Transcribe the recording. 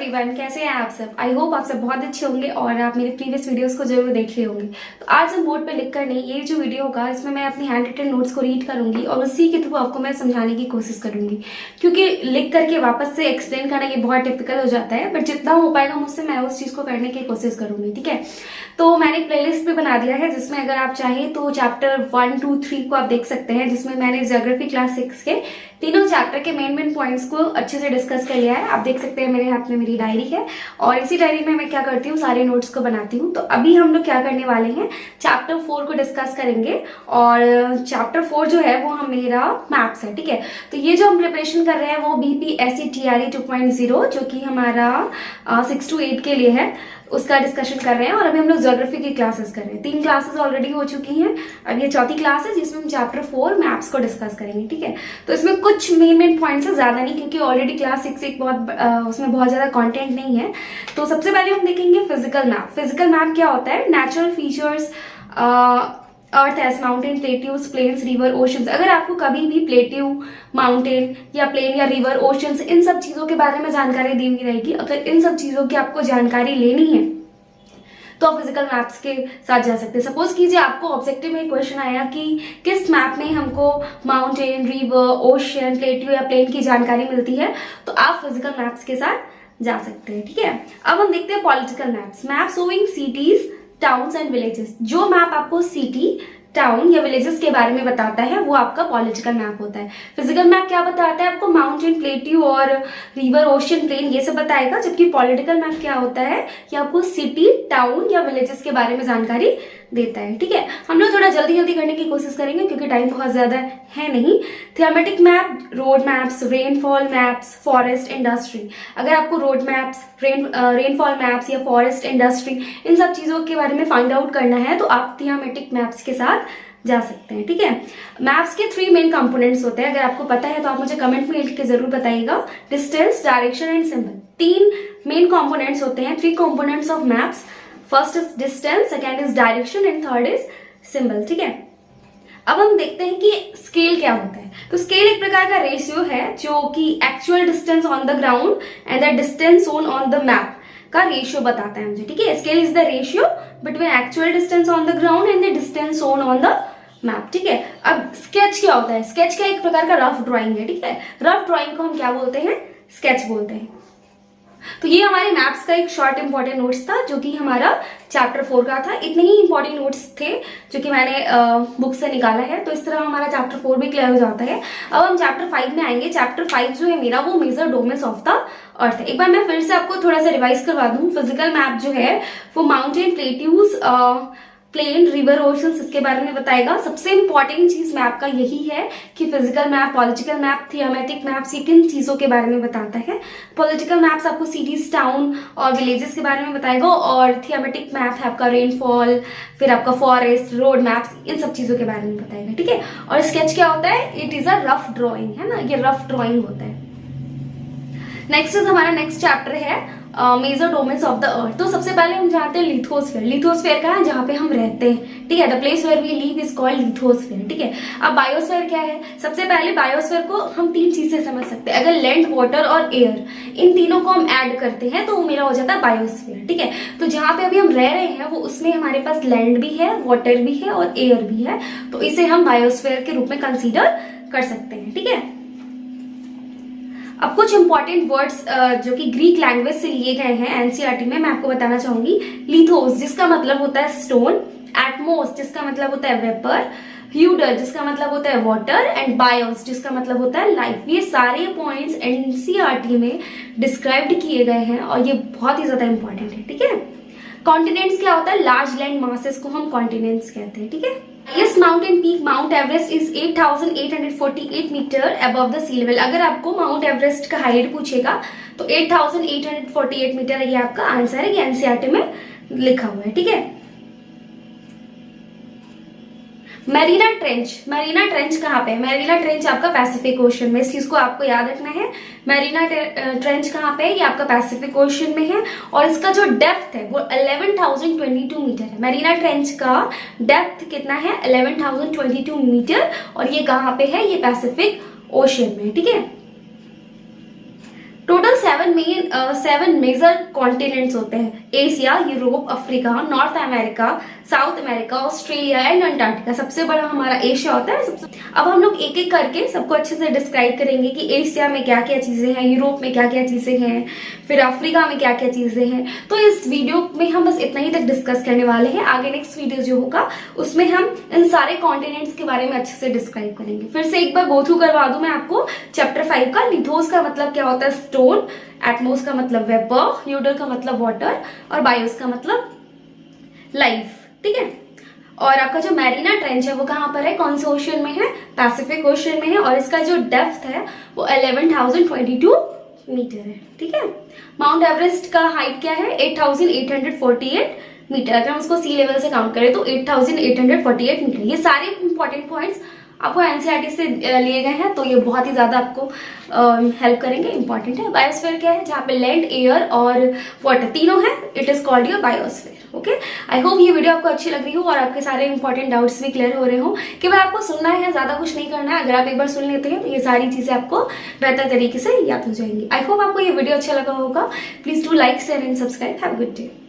Everyone, कैसे हैं आप सब। आई होप आप सब बहुत अच्छे होंगे और आप मेरे प्रीवियस वीडियोस को जरूर देख रहे होंगे। तो आज हम बोर्ड पे लिख कर नहीं, ये जो वीडियो होगा इसमें मैं अपनी हैंड रिटन नोट्स को रीड करूंगी और उसी के थ्रू आपको मैं समझाने की कोशिश करूंगी, क्योंकि लिख करके वापस से एक्सप्लेन करना ये बहुत डिफिकल्ट हो जाता है। बट जितना हो पाएगा मुझसे मैं उस चीज को करने की कोशिश करूंगी, ठीक है। तो मैंने एक प्लेलिस्ट भी बना दिया है जिसमें अगर आप चाहें तो चैप्टर 1, 2, 3 को आप देख सकते हैं, जिसमें मैंने ज्योग्राफी क्लास 6 के तीनों चैप्टर के मेन पॉइंट्स को अच्छे से डिस्कस कर लिया है। आप देख सकते हैं मेरे हाथ में मेरी डायरी है और इसी डायरी में मैं क्या करती हूँ, सारे नोट्स को बनाती हूँ। तो अभी हम लोग क्या करने वाले हैं, चैप्टर 4 को डिस्कस करेंगे और चैप्टर 4 जो है वो मेरा मैथ्स है, ठीक है। तो ये जो हम प्रिपरेशन कर रहे हैं वो BPSC TRE 2.0 जो कि हमारा 6 to 8 के लिए है, उसका डिस्कशन कर रहे हैं। और अभी हम लोग ज्योग्राफी की क्लासेस कर रहे हैं। 3 क्लासेस ऑलरेडी हो चुकी हैं, अब ये चौथी क्लास है जिसमें हम चैप्टर 4 मैथ्स को डिस्कस करेंगे, ठीक है। तो इसमें कुछ मेन पॉइंट्स है, ज्यादा नहीं, क्योंकि ऑलरेडी क्लास 6 एक बहुत उसमें बहुत ज्यादा कंटेंट नहीं है। तो सबसे पहले हम देखेंगे फिजिकल मैप। फिजिकल मैप क्या होता है, natural features earth as mountain, plateaus, plains, river, oceans. अगर आपको कभी भी प्लेट्यू, माउंटेन या प्लेन या रिवर, ओशंस, इन सब चीजों के बारे में जानकारी दी हुई रहेगी, अगर इन सब चीजों की आपको जानकारी लेनी है तो आप फिजिकल मैप्स के साथ जा सकते हैं। सपोज कीजिए आपको ऑब्जेक्टिव में क्वेश्चन आया कि किस मैप में हमको माउंटेन, रिवर, ओशन, प्लेट्यू या प्लेन की जानकारी मिलती है, तो आप फिजिकल मैप्स के साथ जा सकते हैं, ठीक है। अब हम देखते हैं political maps. Map showing cities, towns and villages. जो मैप आपको सिटी, टाउन या विलेजेस के बारे में बताता है वो आपका पॉलिटिकल मैप होता है। फिजिकल मैप क्या बताता है आपको, माउंटेन, प्लेट्यू और रिवर, ओशन, प्लेन, ये सब बताएगा। जबकि पॉलिटिकल मैप क्या होता है कि आपको सिटी, टाउन या विलेजेस के बारे में जानकारी देता है, ठीक है। हम लोग थोड़ा जल्दी करने की कोशिश करेंगे क्योंकि टाइम बहुत ज्यादा है नहीं। Thematic map, road maps, rainfall maps, forest, industry. अगर आपको रोड मैप्स, रेनफॉल मैप्स या फॉरेस्ट, इंडस्ट्री, इन सब चीजों के बारे में फाइंड आउट करना है तो आप थीमेटिक मैप्स के साथ जा सकते हैं, ठीक है। मैप्स के 3 मेन कंपोनेंट्स होते हैं। अगर आपको पता है तो आप मुझे कमेंट में लिख के जरूर बताइएगा। Distance, direction and symbol. 3 main components होते हैं, 3 components of maps. First is distance, second is direction and third is symbol, ठीक है। अब हम देखते हैं कि स्केल क्या होता है। तो स्केल एक प्रकार का रेशियो है जो कि actual distance on the ground and the distance on the map का रेशियो बताता है मुझे, ठीक है। Scale is the ratio between actual distance on the ground and the distance on the map, ठीक है। अब स्केच क्या होता है, स्केच का एक प्रकार का रफ ड्राइंग है, ठीक है। रफ ड्राइंग को हम क्या बोलते हैं, स्केच बोलते हैं। तो ये हमारे मैप्स का एक शॉर्ट इंपॉर्टेंट नोट्स था जो कि हमारा चैप्टर 4 का था। इतने ही इंपॉर्टेंट नोट्स थे जो कि मैंने बुक से निकाला है। तो इस तरह हमारा चैप्टर 4 भी क्लियर हो जाता है। अब हम चैप्टर 5 में आएंगे। चैप्टर 5 जो है मेरा वो major domains of the earth है। एक बार मैं फिर से आपको थोड़ा सा रिवाइज करवा दूं। फिजिकल मैप जो है वो mountain, plateaus, plain, river, oceans, इसके बारे में बताएगा। सबसे इंपॉर्टेंट चीज मैप का यही है कि physical map, political map, thematic maps, ये किन चीजों के बारे में बताता है। पॉलिटिकल मैप्स आपको सिटीज, टाउन और विलेजेस के बारे में बताएगा और थीमेटिक मैप है आपका रेनफॉल, फिर आपका फॉरेस्ट, रोड मैप्स, इन सब चीजों के बारे में बताएगा, ठीक है। और स्केच क्या होता है, it is a rough drawing, है ना, ये रफ ड्रॉइंग होता है। नेक्स्ट इज हमारा नेक्स्ट चैप्टर है major domains of the earth. तो सबसे पहले हम जानते हैं लिथोस्फेयर। लिथोस्फेयर का है जहां पे हम रहते हैं, ठीक है। The place where we live is called lithosphere, ठीक है। अब बायोस्फेयर क्या है, सबसे पहले बायोस्फेयर को हम 3 चीज से समझ सकते हैं। अगर लैंड, वाटर और एयर, इन तीनों को हम ऐड करते हैं तो वो मेरा हो जाता है बायोस्फेयर, ठीक है। तो जहां पे अभी हम रह रहे हैं वो उसमें हमारे पास लैंड भी है, वाटर भी है और एयर भी है, तो इसे हम बायोस्फेयर के रूप में कंसीडर कर सकते हैं, ठीक है। अब कुछ इंपॉर्टेंट वर्ड्स जो कि ग्रीक लैंग्वेज से लिए गए हैं एनसीईआरटी में, मैं आपको बताना चाहूंगी। लिथोस जिसका मतलब होता है स्टोन, एटमोस जिसका मतलब होता है वेपर, ह्यूडर जिसका मतलब होता है वाटर एंड बायोस जिसका मतलब होता है लाइफ। ये सारे पॉइंट्स एनसीईआरटी में डिस्क्राइब्ड किए गए हैं और ये बहुत ही ज्यादा इंपॉर्टेंट है, ठीक है। कॉन्टिनेंट्स क्या होता है, लार्ज लैंड मासेस को हम कॉन्टिनेंट्स कहते हैं, ठीक है। Highest mountain peak Mount Everest is 8,848 metre above the sea level। अगर आपको माउंट एवरेस्ट का हाइट पूछेगा तो 8,848 मीटर ये आपका आंसर है, ये एनसीईआरटी में लिखा हुआ है, ठीक है। मैरीना ट्रेंच, मैरीना ट्रेंच कहाँ पे है, मैरीना ट्रेंच आपका पैसिफिक ओशन में, इस चीज को आपको याद रखना है। मैरीना ट्रेंच कहाँ पे है, ये आपका पैसिफिक ओशन में है और इसका जो डेप्थ है वो 11,022 मीटर है। मैरीना ट्रेंच का डेप्थ कितना है, 11,022 मीटर और ये कहाँ पे है, ये पैसिफिक ओशन में, ठीक है। टोटल 7 मेजर कॉन्टिनेंट्स होते हैं। Asia, Europe, Africa, north America, south America, Australia and Antarctica. सबसे बड़ा हमारा एशिया होता है। अब हम लोग एक एक करके सबको अच्छे से डिस्क्राइब करेंगे कि एशिया में क्या क्या चीजें हैं, यूरोप में क्या क्या चीजें हैं, फिर अफ्रीका में क्या क्या चीजें हैं। तो इस वीडियो में हम बस इतना ही तक डिस्कस करने वाले हैं। आगे नेक्स्ट वीडियो जो होगा उसमें हम इन सारे कॉन्टिनेंट्स के बारे में अच्छे से डिस्क्राइब करेंगे। फिर से एक बार गो थ्रू करवा दूं मैं आपको चैप्टर 5 का। लिथोस का मतलब क्या होता है? स्टोन। एटमोस का मतलब वेपर। यूडर का मतलब वाटर। और बायोस का मतलब लाइफ। ठीक है। और आपका जो मैरीना ट्रेंच है वो कहाँ पर है? कौन से ओशन में है? पैसिफिक ओशन में है। और इसका जो डेप्थ है वो 11,022 मीटर है। ठीक है। माउंट एवरेस्ट का हाइट क्या है? 8,848 मीटर। अगर हम उसको सी लेवल से काउंट करें तो 8,848 मीटर। ये सारे इंपॉर्टेंट पॉइंट्स आपको एनसीईआरटी से लिए गए हैं, तो ये बहुत ही ज्यादा आपको हेल्प करेंगे, इंपॉर्टेंट है। बायोस्फीयर क्या है? जहाँ पे लैंड, एयर और वाटर तीनों है, it is called your biosphere. Okay, I hope ये वीडियो आपको अच्छी लग रही हो और आपके सारे इंपॉर्टेंट डाउट्स भी क्लियर हो रहे हो। केवल आपको सुनना है, ज्यादा कुछ नहीं करना है। अगर आप एक बार सुन लेते हैं तो ये सारी चीजें आपको बेहतर तरीके से याद हो जाएंगी। आई होप आपको ये वीडियो अच्छा लगा होगा। Please do like, share and subscribe. Have a good day.